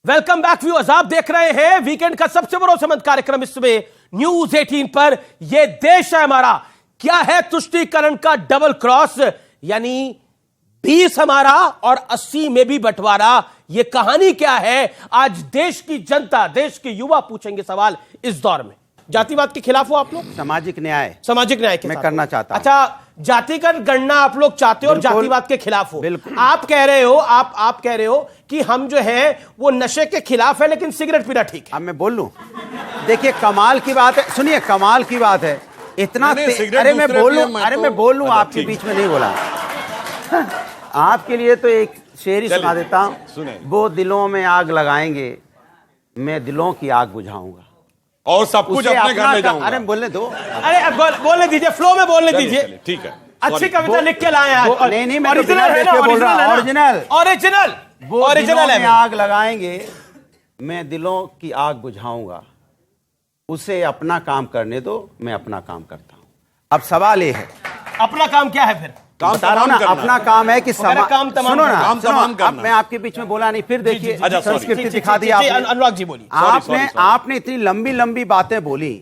Welcome back viewers, आप देख रहे हैं वीकेंड का सबसे भरोसेमंद कार्यक्रम इसमें न्यूज 18 पर। यह देश है हमारा, क्या है तुष्टीकरण का डबल क्रॉस, यानी 20 हमारा और 80 में भी बंटवारा। यह कहानी क्या है, आज देश की जनता, देश के युवा पूछेंगे सवाल इस दौर में। जातिवाद के खिलाफ हो आप लोग? सामाजिक न्याय के मैं साथ करना चाहता हूं। अच्छा, जातिगत गणना आप लोग चाहते हो और जातिवाद के खिलाफ हो। बिल्कुल। आप कह रहे हो, आप कह रहे हो कि हम जो है वो नशे के खिलाफ है, लेकिन सिगरेट पीना ठीक है। अब मैं बोल लूं, देखिए कमाल की बात है, सुनिए कमाल की बात है, इतना अरे मैं बोल लूं, आपके बीच में नहीं बोला। आपके लिए तो एक शेर ही सुना देता हूं, वो दिलों में आग लगाएंगे, मैं दिलों की आग बुझाऊंगा और सब कुछ अपने घर ले जाऊंगा। अरे बोलने दो, अरे अब बोलने दीजिए, फ्लो में बोलने दीजिए। ठीक है, अच्छी कविता लिख के लाए आज। नहीं मैं ओरिजिनल बोल रहा हूं, ओरिजिनल है। आग लगाएंगे, मैं दिलों की आग बुझाऊंगा, उसे अपना काम करने दो, मैं अपना काम करता हूं। अब सवाल ये है, अपना काम क्या है? फिर बता रहा हूं ना, अपना काम है कि काम तमाम सुनो ना, काम तमाम करना। अब मैं आपके बीच में बोला नहीं, फिर देखिए संस्कृति दिखा दी अनुराग जी बोली। आपने इतनी लंबी लंबी बातें बोली,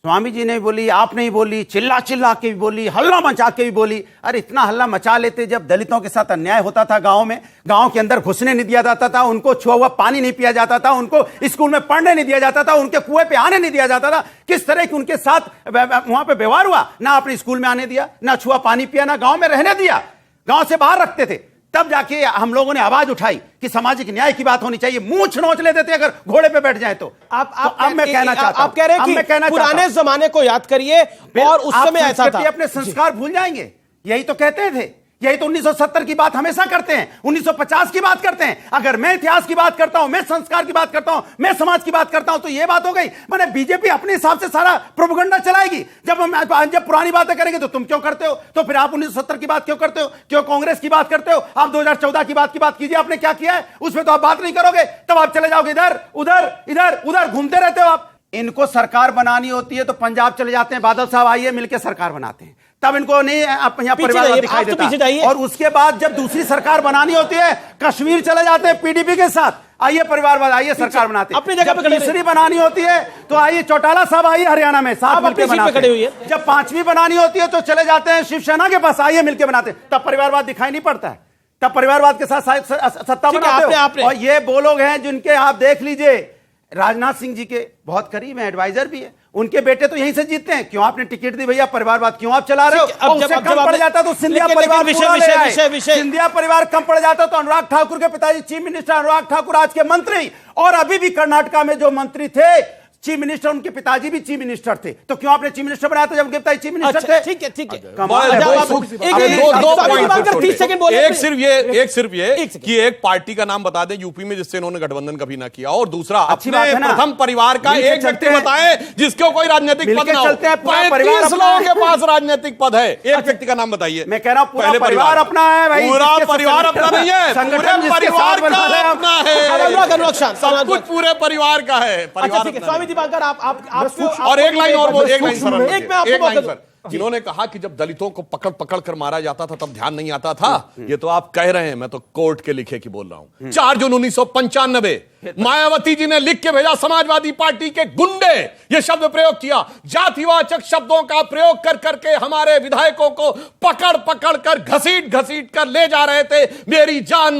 स्वामी जी ने बोली, आपने ही बोली, चिल्ला चिल्ला के भी बोली, हल्ला मचा के भी बोली। अरे इतना हल्ला मचा लेते जब दलितों के साथ अन्याय होता था गांव में, गांव के अंदर घुसने नहीं दिया जाता था, उनको छुआ हुआ पानी नहीं पिया जाता था, उनको स्कूल में पढ़ने नहीं दिया जाता था, उनके कुएं पे आने नहीं दिया जाता था, किस तरह की उनके साथ वहां पे व्यवहार हुआ, ना अपने स्कूल में आने दिया, ना छुआ पानी पिया, ना गांव में रहने दिया, गांव से बाहर रखते थे। तब जाके हम लोगों ने आवाज उठाई कि सामाजिक न्याय की बात होनी चाहिए। मुंह नोच लेते थे अगर घोड़े पे बैठ जाए तो। अब मैं कहना चाहता हूं, आप कह रहे हैं कि पुराने जमाने को याद करिए और उस समय ऐसा था। अपने संस्कार भूल जाएंगे, यही तो कहते थे, यही तो 1970 की बात हमेशा करते हैं, 1950 की बात करते हैं। अगर मैं इतिहास की बात करता हूं, मैं संस्कार की बात करता हूं, मैं समाज की बात करता हूं, तो यह बात हो गई। माने बीजेपी अपने हिसाब से सारा प्रोपेगेंडा चलाएगी। जब पुरानी बातें करेंगे तो तुम क्यों करते हो, तो फिर आप 1970 की बात क्यों करते हो, क्यों कांग्रेस की बात करते हो? आप 2014 की बात कीजिए, आपने क्या किया है उसमें तो आप बात नहीं करोगे, तब आप चले जाओगे इधर उधर इधर उधर, घूमते रहते हो आप। इनको सरकार बनानी होती है तो पंजाब चले जाते हैं, बादल साहब आइए मिलकर सरकार बनाते हैं, तब इनको नहीं यहाँ परिवारवाद दिखाई देता। और उसके बाद जब दूसरी सरकार बनानी होती है, कश्मीर चले जाते हैं पीडीपी के साथ, आइए परिवारवाद, आइए सरकार बनाते हैं। अपनी जगह पे तीसरी बनानी होती है तो आइए चौटाला साहब आइए हरियाणा में, साथ मिलकर बनाते हैं। जब पांचवी बनानी होती है तो चले जाते हैं शिवसेना के पास, आइए मिलकर बनाते हैं। तब परिवारवाद दिखाई नहीं पड़ता है, तब परिवारवाद के साथ सत्ता बनाते हो। और ये वो लोग हैं जिनके आप देख लीजिए, राजनाथ सिंह जी के बहुत करीब है, एडवाइजर भी है, उनके बेटे तो यहीं से जीतते हैं। क्यों आपने टिकट दी भैया, परिवारवाद क्यों आप चला रहे हो? उससे कम पड़ जाता तो सिंधिया परिवार, सिंधिया परिवार कम पड़ जाता तो अनुराग ठाकुर के पिताजी चीफ मिनिस्टर, अनुराग ठाकुर आज के मंत्री, और अभी भी कर्नाटका में जो मंत्री थे चीफ मिनिस्टर, उनके पिताजी भी चीफ मिनिस्टर थे। तो क्यों आपने चीफ मिनिस्टर बनाया था जब उनके पिताजी चीफ मिनिस्टर थे? ठीक है एक सिर्फ ये कि एक पार्टी का नाम बता दें यूपी में जिससे इन्होंने गठबंधन कभी ना किया, और दूसरा अपने प्रथम परिवार का एक व्यक्ति बताएं जिसको कोई राजनीतिक पद ना हो। 35 लोगों के पास राजनीतिक पद है, एक व्यक्ति का नाम बताइए। मैं कह रहा हूं पूरा परिवार अपना है भाई, पूरा परिवार अपना नहीं है, पूरे परिवार का अपना है, सब कुछ पूरे परिवार का है। स्वामी दिवाकर, आप और एक लाइन और बोल, एक लाइन सर, जिन्होंने कहा कि जब दलितों को पकड़ पकड़ कर मारा जाता था तब ध्यान नहीं आता था, ये तो आप कह रहे हैं, मैं तो कोर्ट के लिखे की बोल रहा हूं। 4 जून 1995 मायावती जी ने लिख के भेजा, समाजवादी पार्टी के गुंडे, ये शब्द प्रयोग किया, जातिवाचक शब्दों का प्रयोग कर करके हमारे विधायकों को पकड़ पकड़ कर घसीट घसीट कर ले जा रहे थे, मेरी जान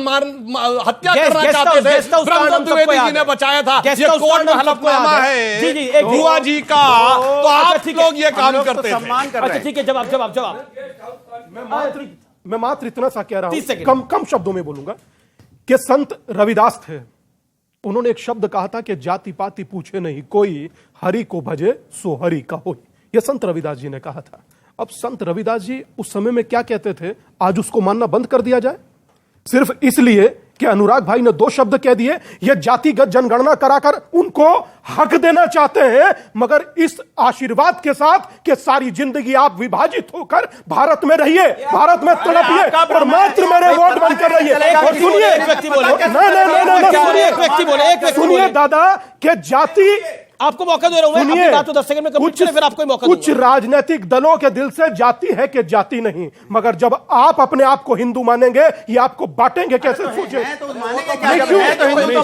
हत्या करना चाहते थे। ब्रह्मदत्त द्विवेदी जी ने बचाया था, ये कोर्ट में हलफनामा है बुआ जी का, तो आप लोग ये काम करते हैं। अच्छा ठीक है, जवाब। मैं मात्र इतना सा कह रहा हूं, कम शब्दों में बोलूंगा कि संत रविदास थे, उन्होंने एक शब्द कहा था कि जाति पाति पूछे नहीं कोई, हरि को भजे सो हरि का होई। यह संत रविदास जी ने कहा था। अब संत रविदास जी उस समय में क्या कहते थे, आज उसको मानना बंद कर दिया जाए सिर्फ इसलिए कि अनुराग भाई ने 2 शब्द कह दिए। यह जातिगत जनगणना कराकर उनको हक देना चाहते हैं, मगर इस आशीर्वाद के साथ कि सारी जिंदगी आप विभाजित होकर भारत में रहिए, भारत में तड़पिए और मात्र मेरे वोट बनकर रहिए। और सुनिए, सुनिए दादा, कि जाति आपको मौका दे रहा हूं मैं, अपनी बात तो 10 सेकंड में कंप्लीट करें, फिर आपको मौका कुछ राजनीतिक दलों के दिल से जाति है कि जाति नहीं, मगर जब आप अपने आप को हिंदू मानेंगे, ये आपको बांटेंगे कैसे? सोचिए।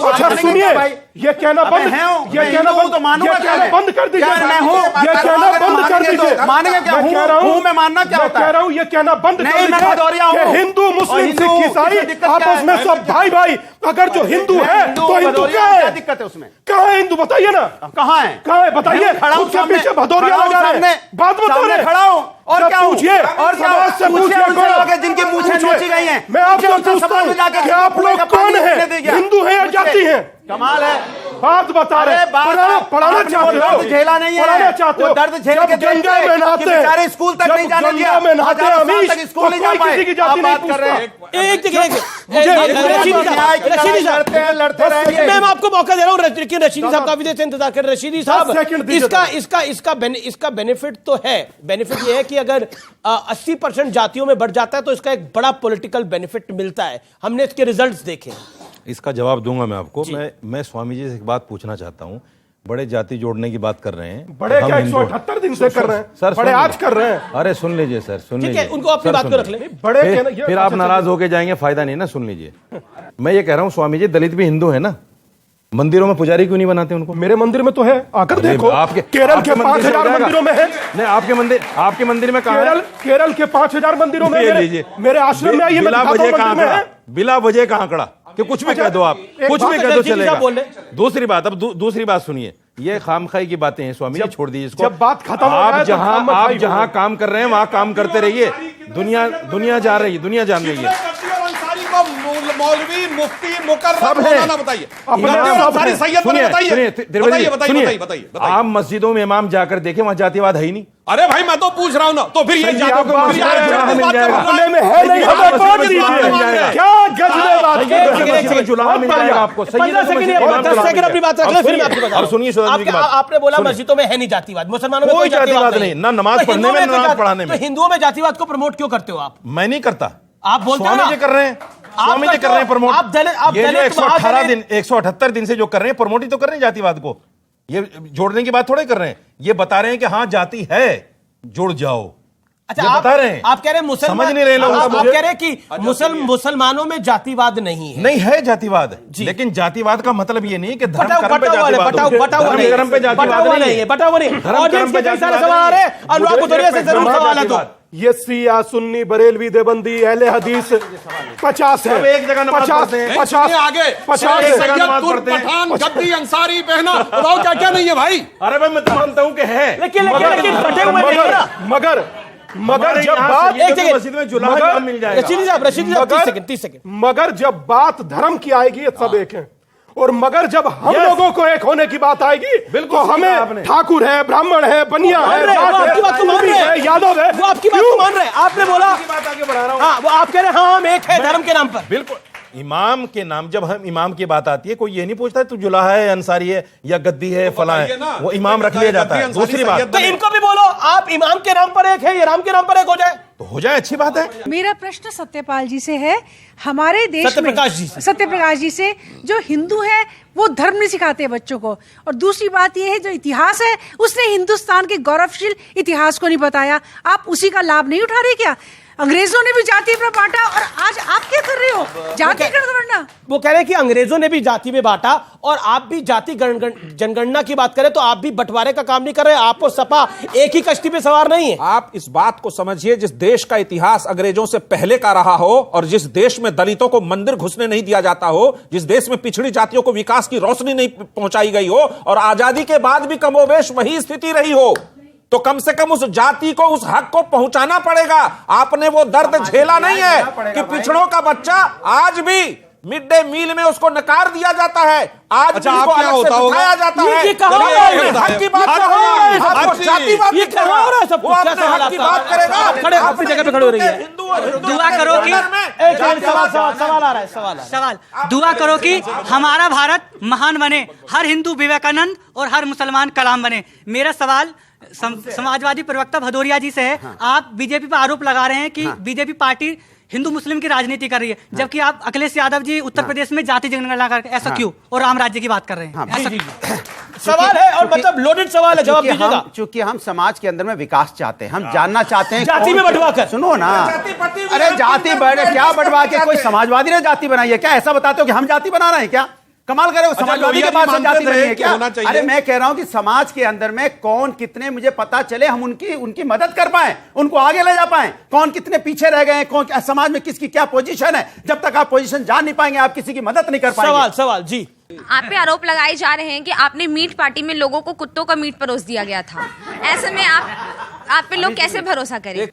अच्छा सुनिए, ये कहना बंद, ये कहना बंद कर दीजिए, ये कहना बंद कर दीजिए। मानेंगे क्या? हूं मैं, मानना क्या होता है? कह रहा हूं, ये कहना बंद कर दीजिए। हिंदू मुस्लिम सिख ईसाई आपस में सब भाई भाई, अगर जो हिंदू है तो हिंदू क्या है? दिक्कत है उसमें? कहाँ है हिंदू बताइए ना, कहाँ है? कहाँ है बताइए? उसके पीछे भदौरिया लगा रहे हैं, बात बता रहे, खड़ा हूं और क्या पूछिए, और समाज से पूछिए जिनकी मूछें नोची गई हैं। मैं आपसे पूछता हूं कि आप लोग कौन है, हिंदू है या जाति है? कमाल है, बात बता रहे, पढ़ाना चाहते हो, झेला नहीं है, पढ़ाना चाहते हो, दर्द झेल के गंगा में नहाते, स्कूल तक नहीं जाने दिया, में नहाते अमीश, स्कूल नहीं जा पाए, किसी की जाति नहीं कर रहे हैं। एक लड़ते रहे। मैं आपको मौका दे रहा हूं, लेकिन रशीदी साहब काफी देर से इंतजार कर रहे हैं। रशीदी साहब, इसका बेनिफिट तो है, बेनिफिट ये है कि अगर 80% जातियों में बढ़ जाता है तो इसका एक बड़ा पॉलिटिकल बेनिफिट मिलता है। हमने इसके रिजल्ट्स देखे। इसका जवाब दूंगा मैं आपको। मैं स्वामी जी से एक बात पूछना चाहता हूं। बड़े जाति जोड़ने की बात कर रहे हैं, बड़े क्या 178 दिन से कर रहे हैं सर, बड़े आज कर रहे हैं। अरे सुन लीजिए सर, सुन लीजिए, उनको अपनी बात को रख ले। बड़े फिर आप नाराज होके जाएंगे, फायदा नहीं ना। सुन लीजिए, मैं ये कह रहा हूँ स्वामी जी, दलित भी हिंदू है ना, मंदिरों में पुजारी क्यों नहीं बनाते उनको? मेरे मंदिर में तो है, आकर देखो। आपके केरल के 5000 मंदिरों में है। नहीं, आपके मंदिर में कहाँ है? केरल के 5000 मंदिरों में मेरे आश्रम में आइए, बिला वजह कहाँ खड़ा? बिला वजह कहाँ खड़ा? कि कुछ भी कह दो आप, कुछ भी कह दो चलेगा। दूसरी बात, अब दूसरी बात सुनिए, ये खामखाई की बातें हैं स्वामी जी, छोड़ दीजिए इसको। जब बात खत्म आप जहां काम कर रहे हैं वहां काम करते रहिए। दुनिया जा रही है, दुनिया जान रही है। मौलवी, मुफ्ती, मुकर्रम, सब है। मौलाना बताइए, बताइए। आप मस्जिदों में इमाम जाकर देखें, वहां जातिवाद है ही नहीं। अरे भाई मैं तो पूछ रहा हूं ना, तो फिर ये मिल जाएगा। क्या आपको 10 सेकंड अपनी बात रख ले, फिर मैं आपकी बात। और सुनिए, आपने बोला मस्जिदों में है नहीं जातिवाद, मुसलमानों में कोई जातिवाद नहीं, ना नमाज पढ़ने में, ना नमाज पढ़ाने में। तो हिंदुओं में जातिवाद को प्रमोट क्यों करते हो आप? मैं नहीं करता, आप बोलते हो स्वामी जी कर रहे हैं, स्वामी जी कर रहे हैं प्रमोट। ये जो 178 दिन से जो कर रहे हैं, प्रमोट ही तो कर रहे हैं जातिवाद को। ये जोड़ने की बात थोड़े कर रहे हैं, ये बता रहे हैं कि हाँ जाति है, जुड़ जाओ। अच्छा, आप बता रहे हैं, आप कह रहे हैं मुसलमान, समझ नहीं रहे लोग। आप कह रहे हैं कि मुसलमानों में जातिवाद नहीं है। नहीं है जातिवाद, लेकिन जातिवाद का मतलब ये नहीं कि धर्म कर्म पे बटा हुआ नहीं है, बटा हुआ नहीं। ऑडियंस के कई सारे सवाल आ रहे हैं, अनुराग भदौरिया से जरूर सवाल है। तो ये शिया सुन्नी बरेलवी देवबंदी अहले हदीस 50 है, एक जगह 50 आगे 50 पठान, गद्दी, अंसारी, पहना, बताओ क्या क्या नहीं है भाई? अरे भाई मैं तो मानता हूं कि है, लेकिन बटे हुए नहीं है ना। मगर जब बात मस्जिद में जुलाहा मिल जाएगा। रशीदी साहब 30 सेकंड। मगर जब बात धर्म की आएगी, ये सब एक है। और मगर जब हम लोगों को एक होने की बात आएगी, बिल्कुल हमें ठाकुर है, ब्राह्मण है, बनिया है, आपकी बात को मान रहे हैं, यादव है, वो आपकी बात को मान रहे हैं। आपने बोला बात आगे बढ़ा रहा हूं। हाँ, वो आप कह रहे हैं हाँ हम एक है धर्म के नाम पर। बिल्कुल, इमाम के नाम, जब हम इमाम की बात आती है, कोई ये नहीं पूछता तू जुलाहा है, अंसारी है या गद्दी है, फला है, वो इमाम रख लिया जाता है। दूसरी बात, तो इनको भी बोलो आप इमाम के नाम पर एक है, ये राम के नाम पर एक हो जाए तो हो जाए, अच्छी बात है। मेरा प्रश्न सत्यपाल जी से है, हमारे देश में सत्यप्रकाश जी से, जो हिंदू है वो धर्म नहीं सिखाते बच्चों को, और दूसरी बात ये है जो इतिहास है उसने हिंदुस्तान के गौरवशील इतिहास को नहीं बताया। आप उसी का लाभ नहीं उठा रहे क्या? अंग्रेजों ने भी जाति में बांटा और आज आप क्या कर रहे हो? जाति जनगणना। वो कह रहे हैं कि अंग्रेजों ने भी जाति में बांटा और आप भी जाति जनगणना की बात करें तो आप भी बंटवारे का काम नहीं कर रहे। आपको सपा एक ही कश्ती पे सवार नहीं है। आप इस बात को समझिए, जिस देश का इतिहास अंग्रेजों से पहले का रहा हो और जिस देश में दलितों को मंदिर घुसने नहीं दिया जाता हो, जिस देश में पिछड़ी जातियों को विकास की रोशनी नहीं पहुंचाई गई हो और आजादी के बाद भी कमोबेश वही स्थिति रही हो, तो कम से कम उस जाति को, उस हक को पहुंचाना पड़ेगा। आपने वो दर्द झेला नहीं है कि पिछड़ों का बच्चा आज भी मिड डे मील में उसको नकार दिया जाता है, आज भी उसको अलग से बिठाया जाता है। हक की बात करेगा, खड़े अपनी जगह पे खड़े हो रही है। दुआ करो कि सवाल आ रहा है, सवाल दुआ करो कि हमारा भारत महान बने, हर हिंदू विवेकानंद और हर मुसलमान कलाम बने। मेरा सवाल समाजवादी प्रवक्ता भदौरिया जी से है। आप बीजेपी पर आरोप लगा रहे हैं कि बीजेपी पार्टी हिंदू मुस्लिम की राजनीति कर रही है, जबकि आप अखिलेश यादव जी उत्तर प्रदेश में जाति जनगणना कर, ऐसा क्यों? और राम राज्य की बात कर रहे हैं, ऐसा क्यों? सवाल है और मतलब लोडेड सवाल है, जवाब दीजिएगा। चूंकि हम समाज के अंदर में विकास चाहते हैं, हम जानना चाहते हैं जाति में बंटवा कर। सुनो ना, अरे जाति बढ़े क्या बंटवा के? कोई समाजवादी ने जाति बनाई है क्या? ऐसा बताते हो कि हम जाति बना रहे हैं क्या? कमाल करे, समाजवादी के पास जाति बनी है क्या? अरे मैं कह रहा हूं कि समाज के अंदर में कौन कितने मुझे पता चले, हम उनकी मदद कर पाए, उनको आगे ले जा पाए। कौन कितने पीछे रह गए हैं, कौन समाज में किसकी क्या पोजीशन है। जब तक आप पोजीशन जान नहीं पाएंगे, आप किसी की मदद नहीं कर पाएंगे। सवाल जी। आप पे आरोप लगाए जा रहे हैं कि आपने मीट पार्टी में लोगों को कुत्तों का मीट परोस दिया गया था। ऐसे में आप पे लोग कैसे भरोसा करें?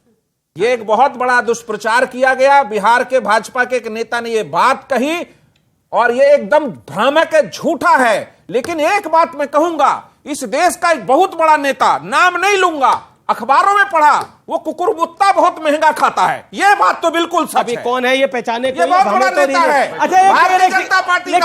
ये एक बहुत बड़ा दुष्प्रचार किया गया। बिहार के भाजपा के एक नेता ने ये बात कही और ये एकदम भ्रामक है, झूठा है। लेकिन एक बात मैं कहूंगा, इस देश का एक बहुत बड़ा नेता, नाम नहीं लूंगा, अखबारों में पढ़ा, वो कुकुरमुत्ता बहुत महंगा खाता है। ये बात तो बिल्कुल सच है। कौन है ये पहचाने ये बहुत बड़ा नेता है। भारतीय जनता पार्टी का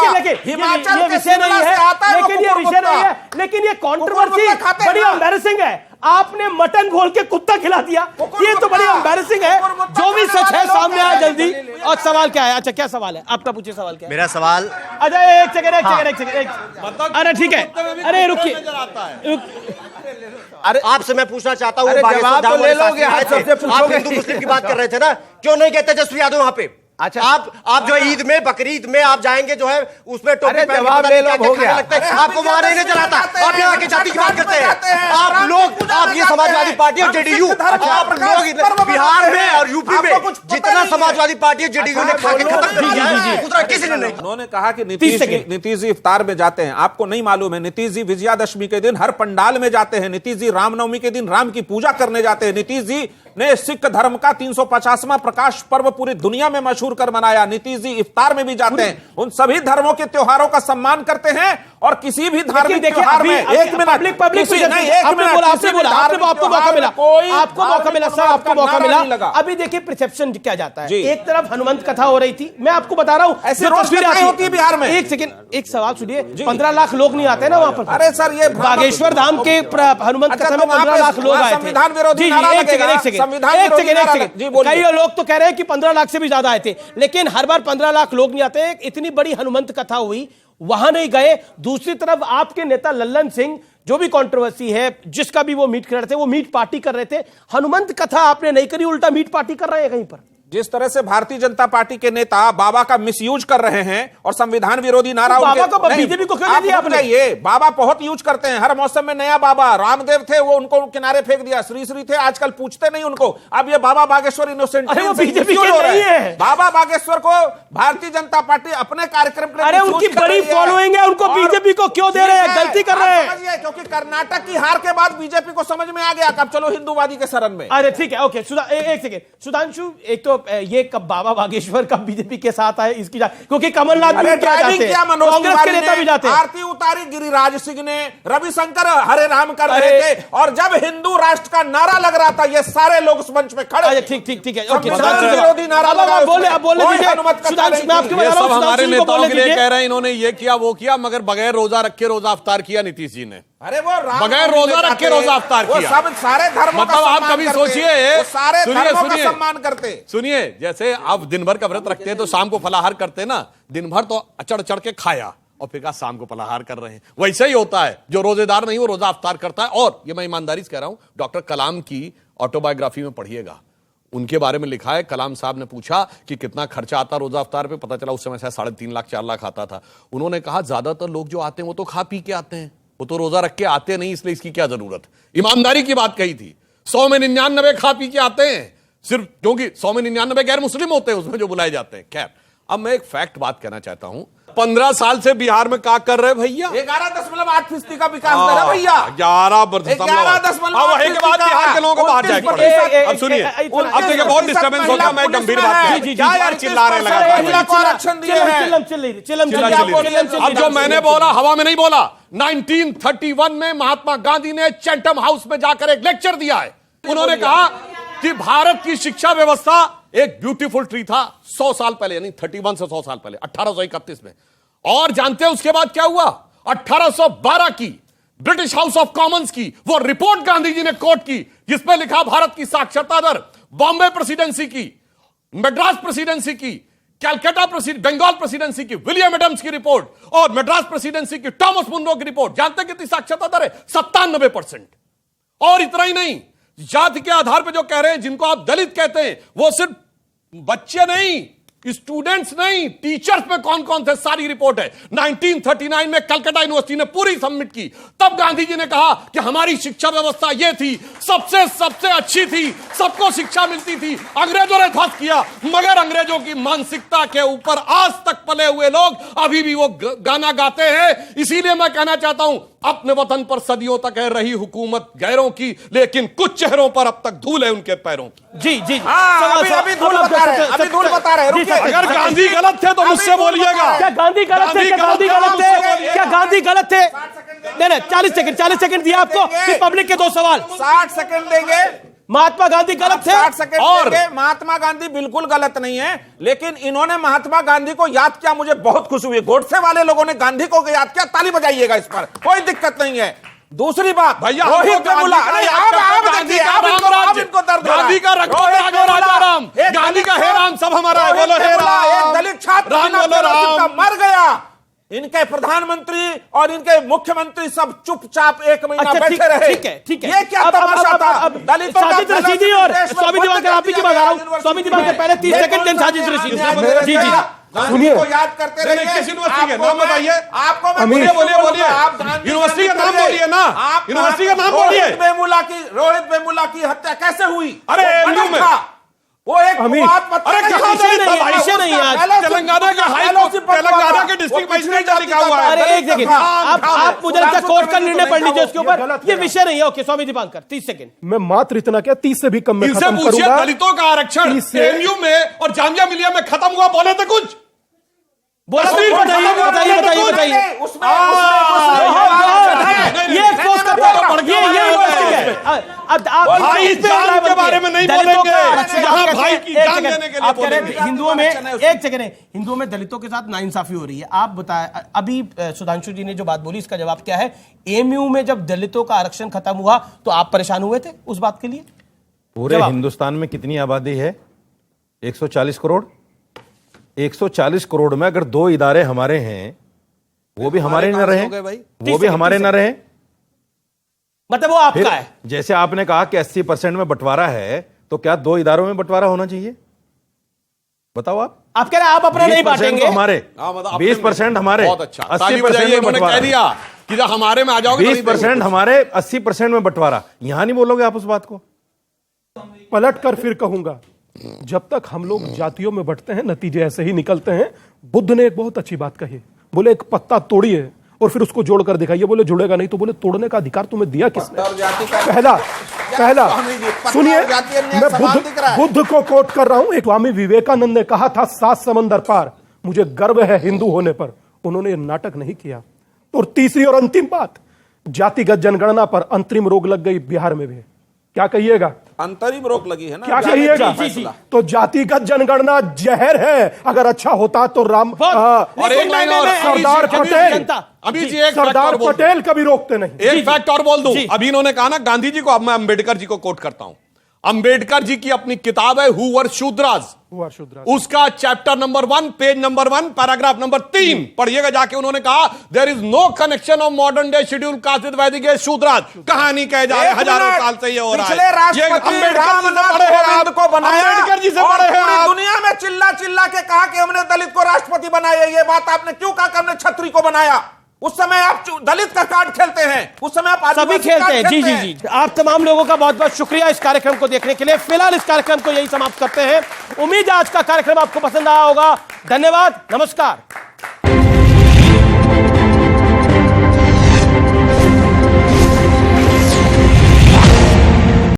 हिमाचल के शिमला से आता है, लेकिन ये विषय नहीं है। लेकिन ये कंट्रोवर्सी बड़ी एम्बैरेसिंग है। आपने मटन बोल के कुत्ता खिला दिया, ये तो बड़ी एम्बैरेसिंग है। जो भी सच है सामने आया जल्दी। और सवाल क्या है? अच्छा क्या सवाल है आपका? पूछिए सवाल क्या है? मेरा सवाल, अच्छा एक सेकंड। अरे ठीक है, अरे रुकिए। अरे आपसे मैं पूछना चाहता हूँ, जवाब तो ले लोगे, आप हिंदू मुस्लिम की बात कर रहे थे ना, क्यों नहीं कहते तेजस्वी यादव वहां पे? अच्छा, आप जो ईद में, बकरीद में आप जाएंगे, जो है उसमें टोपी पहन के जवाब ले लो, हो गया। आपको वहां नहीं नजर आता। आप यहाँ की जाति की बात करते हैं। आप लोग, आप ये समाजवादी पार्टी और जेडीयू, आप लोग बिहार में और यूपी में जितना समाजवादी पार्टी और जेडीयू ने खा के खत्म कर दिया है, उतना किसी ने नहीं। उन्होंने कहा कि नीतीश जी इफ्तार में जाते हैं। आपको नहीं मालूम है, नीतीश जी विजयादशमी के दिन हर पंडाल में जाते हैं। नीतीश जी रामनवमी के दिन राम की पूजा करने जाते हैं। नीतीश जी ने सिख धर्म का 350वां प्रकाश पर्व पूरी दुनिया में मशहूर कर मनाया। नीतीश जी इफ्तार में भी जाते हैं। उन सभी धर्मों के त्योहारों का सम्मान करते हैं और किसी भी धार्मिक त्योहार में एक मिनट पब्लिक आपको मौका मिला सर, आपको मौका मिला। अभी देखिए परसेप्शन क्या जाता है। एक तरफ हनुमंत कथा हो रही थी, मैं आपको बता रहा हूं, ऐसे रोज होती है बिहार में। एक सेकंड, एक सवाल सुनिए। 15 लाख लोग नहीं आते ना वहां पर? अरे सर, ये बागेश्वर धाम के हनुमंत कथा में 15 लाख लोग आए थे। संविधान विरोधी कई लोग तो कह रहे हैं कि 15 लाख से भी ज्यादा आए थे, लेकिन हर बार 15 लाख लोग नहीं आते। इतनी बड़ी हनुमंत कथा हुई, वहां नहीं गए। दूसरी तरफ आपके नेता लल्लन सिंह, जो भी कंट्रोवर्सी है, जिसका भी वो मीट कर रहे थे, वो मीट पार्टी कर रहे थे। हनुमंत कथा आपने नहीं करी, उल्टा मीट पार्टी कर रहे हैं कहीं पर। जिस तरह से भारतीय जनता पार्टी के नेता बाबा का मिसयूज कर रहे हैं और संविधान विरोधी नारा, बाबा को बीजेपी को क्यों दिया आपने? ये बाबा बहुत यूज करते हैं हर मौसम में। नया बाबा रामदेव थे, वो उनको किनारे फेंक दिया। श्री थे, आजकल पूछते नहीं उनको। अब ये बाबा बागेश्वर इनोसेंट बीजेपी नहीं है। बाबा बागेश्वर को भारतीय जनता पार्टी अपने कार्यक्रम के लिए, अरे उनकी बड़ी फॉलोइंग है, उनको बीजेपी को क्यों दे रहे हैं? गलती कर रहे हैं। क्योंकि कर्नाटक की हार के बाद बीजेपी को समझ में आ गया कब चलो हिंदूवादी के शरण में। अरे ठीक है, ओके। एक सेकेंड सुधांशु, एक तो ये कब बाबा बागेश्वर कब बीजेपी के साथ आए इसकी क्योंकि कमलनाथ भी कांग्रेस के नेता भी जाते हैं। आरती उतारी गिरिराज सिंह ने, रविशंकर हरे राम कर रहे थे, और जब हिंदू राष्ट्र का नारा लग रहा था, ये सारे लोग उस मंच में खड़े। ठीक है, विरोधी नारा बोले हमारे नेताओं के लिए कह रहे हैं, इन्होंने ये किया वो किया, मगर बगैर रोजा रखे रोजा अफ्तार किया नीतीश जी ने। अरे वो बगैर रोजा रखे रोजा अफ्तार किया। सब सारे धर्मों मतलब आप कभी सोचिए, सारे धर्मों का सम्मान करते। सुनिए, जैसे आप दिन भर का व्रत रखते हैं तो शाम को फलाहार करते हैं ना, दिन भर तो चढ़ चढ़ के खाया और फिर शाम को फलाहार कर रहे हैं। वैसे ही होता है, जो रोजेदार नहीं वो रोजा अफ्तार करता है। और ये मैं ईमानदारी से कह रहा हूं, डॉक्टर कलाम की ऑटोबायोग्राफी में पढ़िएगा, उनके बारे में लिखा है। कलाम साहब ने पूछा कि कितना खर्चा आता रोजा अफ्तार पे, पता चला उस समय शायद 3.5 लाख 4 लाख आता था। उन्होंने कहा ज्यादातर लोग जो आते हैं वो तो खा पी के आते हैं, वो तो रोजा रख के आते नहीं, इसलिए इसकी क्या जरूरत। ईमानदारी की बात कही थी। 100 में 99 खा पी के आते हैं, सिर्फ क्योंकि 100 में 99 गैर मुस्लिम होते हैं उसमें जो बुलाए जाते हैं। खैर, अब मैं एक फैक्ट बात कहना चाहता हूं। 15 साल से बिहार में क्या कर रहे भैया? 11.8% का विकास दर है भैया। 11.8%। वही के बाद बिहार के लोगों को बाहर जाए। अब सुनिए, अब देखिए बहुत डिस्टर्बेंस होगा, मैं गंभीर बात क्या यार चिल्ला रहे लगातार। अब जो मैंने बोला हवा में नहीं बोला। 1931 में महात्मा गांधी ने चैथम हाउस में जाकर एक लेक्चर दिया है। उन्होंने कहा कि भारत की शिक्षा व्यवस्था एक ब्यूटीफुल ट्री था 100 साल पहले, यानी 31 से 100 साल पहले, 1831 में। और जानते हैं उसके बाद क्या हुआ? 1812 की ब्रिटिश हाउस ऑफ कॉमन्स की वो रिपोर्ट गांधी जी ने कोट की, जिसमें लिखा भारत की साक्षरता दर, बॉम्बे प्रेसिडेंसी की, मद्रास प्रेसिडेंसी की, कैलकाटा बंगाल प्रेसिडेंसी की विलियम एडम्स की रिपोर्ट और मद्रास प्रेसिडेंसी की टॉमस मुनरो की रिपोर्ट, जानते कितनी साक्षरता दर है? 97%। और इतना ही नहीं, जाति के आधार पर जो कह रहे हैं, जिनको आप दलित कहते हैं, वो सिर्फ बच्चे नहीं, स्टूडेंट्स नहीं, टीचर्स में कौन कौन थे, सारी रिपोर्ट है। 1939 में कलकत्ता यूनिवर्सिटी ने पूरी सबमिट की। तब गांधी जी ने कहा कि हमारी शिक्षा व्यवस्था यह थी, सबसे अच्छी थी, सबको शिक्षा मिलती थी। अंग्रेजों ने ध्वस्त किया, मगर अंग्रेजों की मानसिकता के ऊपर आज तक पले हुए लोग अभी भी वो गाना गाते हैं। इसीलिए मैं कहना चाहता हूं, अपने वतन पर सदियों तक है रही हुकूमत गैरों की, लेकिन कुछ चेहरों पर अब तक धूल है उनके पैरों की। जी जी, अभी धूल बता रहे। अगर गांधी गलत थे तो मुझसे बोलिएगा। क्या गांधी गलत थे? क्या गांधी गलत थे? क्या गांधी गलत थे? नहीं, 40 सेकंड दिया आपको। फिर पब्लिक के 2 सवाल। 60 सेकंड देंगे। महात्मा गांधी गलत थे? 60 सेकंड देंगे। महात्मा गांधी बिल्कुल गलत नहीं है, लेकिन इन्होंने महात्मा गांधी को याद किया, मुझे बहुत खुशी हुई। गोडसे वाले लोगों ने गांधी को याद किया, ताली बजाइएगा इस पर, कोई दिक्कत नहीं है। दूसरी बात, भैया रोहित वेमुला, गांधी का रखो राजाराम, गांधी का हे राम, सब हमारा है, बोलो हे राम। दलित छात्र राम बोलो राम, मर गया। इनके प्रधानमंत्री और इनके मुख्यमंत्री सब चुपचाप 1 महीना बैठे रहे। ठीक है। ये क्या तमाशा था? दलितों का साजिद रशीदी और स्वामी दिवाकर, आप ही की बात आ रहा हूं। स्वामी दिवाकर पहले 30 सेकंड दें साजिद रशीदी। जी जी, सुनिए, को याद करते रहिए। किस यूनिवर्सिटी का नाम बताइए? आपको बोलिए यूनिवर्सिटी का नाम बोलिए ना, यूनिवर्सिटी का नाम बोलिए। रोहित वेमुला की हत्या कैसे हुई? अरे एमयू में वो एक अरे कहां नहीं आज तेलंगाना के डिस्ट्रिक्ट मजिस्ट्रेट लिखा हुआ है। अरे एक सेकंड, आप मुझे लगता है कोर्ट का निर्णय पढ़ लीजिए उसके ऊपर, ये विषय नहीं है। ओके स्वामी दीपांकर 30 सेकंड। मैं मात्र इतना क्या 30 से भी कम में खत्म पूछिए, करूंगा। दलितों का आरक्षण एमयू में और जामिया मिलिया में खत्म हुआ, बोले थे कुछ? बताइए। ये भाई जान के बारे में नहीं बोलेंगे, यहाँ भाई की जान देने के लिए बोलेंगे। हिंदुओं में एक सेकंड है, हिंदुओं में दलितों के साथ नाइंसाफी हो रही है। आप बताएं, अभी सुधांशु जी ने जो बात बोली, इसका जवाब क्या है? एमयू में जब दलितों का आरक्षण खत्म हुआ तो आप परेशान हुए थे उस बात के लिए? पूरे हिंदुस्तान में कितनी आबादी है? 140 करोड़। 140 करोड़ में अगर 2 इदारे हमारे हैं, वो भी हमारे न रहे, वो भी हमारे न रहे, मतलब वो आपका है। जैसे आपने कहा कि 80% में बंटवारा है, तो क्या 2 इदारों में बंटवारा होना चाहिए? बताओ आप कह रहे हैं आप अपना नहीं बांटेंगे? हमारे 20% हमारे, बहुत अच्छा, 80% में बंटवारा। कह दिया कि जब हमारे में आ जाओगे 20% हमारे, 80% में बंटवारा। यहां नहीं बोलोगे आप उस बात को? पलट कर फिर कहूंगा, जब तक हम लोग जातियों में बंटते हैं नतीजे ऐसे ही निकलते हैं। बुद्ध ने एक बहुत अच्छी बात कही, बोले एक पत्ता तोड़िए और फिर उसको जोड़कर दिखाइए, बोले जुड़ेगा नहीं। तो बोले तोड़ने का अधिकार तुम्हें दिया किसने? पहला सुनिए, मैं बुद्ध को कोट कर रहा हूं। एक स्वामी विवेकानंद ने कहा था 7 समंदर पार, मुझे गर्व है हिंदू होने पर। उन्होंने नाटक नहीं किया। और तीसरी और अंतिम बात, जातिगत जनगणना पर अंतरिम रोक लग गई बिहार में भी। क्या कहिएगा? अंतरिम रोक लगी है ना, क्या कहिएगा? तो जातिगत जनगणना जहर है। अगर अच्छा होता तो और एक लाइन और, सरदार पटेल कभी रोकते नहीं। एक फैक्ट और बोल दूं, अभी इन्होंने कहा ना गांधी जी को, अब मैं अंबेडकर जी को कोट करता हूं। अंबेडकर जी की अपनी किताब है हु वर शूद्राज, उसका chapter number 1 page number 1 paragraph number 3 पढ़िएगा जाके। उन्होंने कहा there is no connection of modern day schedule caste with Vedic age Shudras. कहानी कहे जा रहे हजारों साल से ये हो रहा है। ये अंबेडकर जी से पढ़े हैं आप। दुनिया में चिल्ला चिल्ला के कहा कि हमने दलित को राष्ट्रपति बनाया। ये बात आपने क्यों कहा कि हमने छत्री को बनाया? उस समय आप दलित का कार्ड खेलते हैं, उस समय आप सभी खेलते हैं। जी जी जी, आप तमाम लोगों का बहुत बहुत शुक्रिया इस कार्यक्रम को देखने के लिए। फिलहाल इस कार्यक्रम को यही समाप्त करते हैं। उम्मीद है आज का कार्यक्रम आपको पसंद आया होगा। धन्यवाद, नमस्कार।